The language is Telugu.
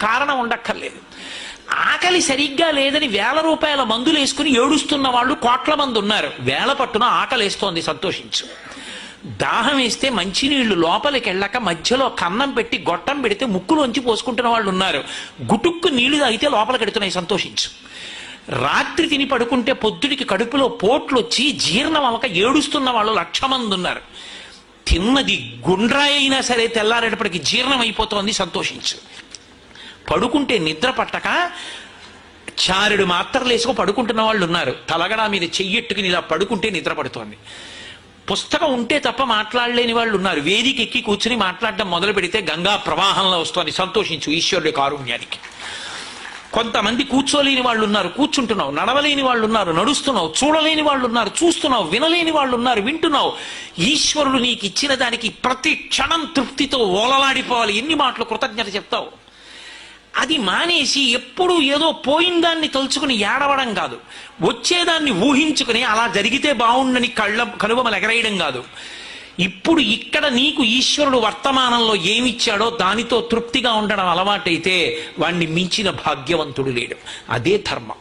కారణం ఉండక్కర్లేదు. ఆకలి సరిగ్గా లేదని 1000 రూపాయల మందులు వేసుకుని ఏడుస్తున్న వాళ్ళు కోట్ల మంది ఉన్నారు. వేళ పట్టున ఆకలి వేస్తోంది, సంతోషించు. దాహం వేస్తే మంచినీళ్లు లోపలికి వెళ్ళక మధ్యలో కన్నం పెట్టి గొట్టం పెడితే ముక్కులోంచి పోసుకుంటున్న వాళ్ళు ఉన్నారు. గుటుక్కు నీళ్లు తాగితే లోపలికి ఎడుతున్నాయి, సంతోషించు. రాత్రి తిని పడుకుంటే పొద్దుడికి కడుపులో పోట్లు వచ్చి జీర్ణం అవ్వక ఏడుస్తున్న వాళ్ళు 1,00,000 మంది ఉన్నారు. తిన్నది గుండ్రాయి అయినా సరే తెల్లారేటప్పటికి జీర్ణం అయిపోతోంది, సంతోషించు. పడుకుంటే నిద్ర పట్టక చారుడు మాత్రలు వేసుకు పడుకుంటున్న వాళ్ళు ఉన్నారు. తలగడా మీద చెయ్యెట్టుకుని ఇలా పడుకుంటే నిద్ర పడుతోంది. పుస్తకం ఉంటే తప్ప మాట్లాడలేని వాళ్ళు ఉన్నారు. వేదిక ఎక్కి కూర్చుని మాట్లాడడం మొదలు పెడితే గంగా ప్రవాహంలో వస్తోంది, సంతోషించు ఈశ్వరుడి కారుణ్యానికి. కొంతమంది కూర్చోలేని వాళ్ళు ఉన్నారు, కూర్చుంటున్నావు. నడవలేని వాళ్ళు ఉన్నారు, నడుస్తున్నావు. చూడలేని వాళ్ళు ఉన్నారు, చూస్తున్నావు. వినలేని వాళ్ళు ఉన్నారు, వింటున్నావు. ఈశ్వరుడు నీకు ఇచ్చిన దానికి ప్రతి క్షణం తృప్తితో ఓలలాడిపోవాలి. ఎన్ని మాటలు కృతజ్ఞత చెప్తావు. అది మానేసి ఎప్పుడు ఏదో పోయిందాన్ని తలుచుకుని ఏడవడం కాదు, వచ్చేదాన్ని ఊహించుకుని అలా జరిగితే బాగుండని కనుబొమలు ఎగరేయడం కాదు. ఇప్పుడు ఇక్కడ నీకు ఈశ్వరుడు వర్తమానంలో ఏమిచ్చాడో దానితో తృప్తిగా ఉండడం అలవాటైతే వాణ్ణి మించిన భాగ్యవంతుడు లేడు. అదే ధర్మం.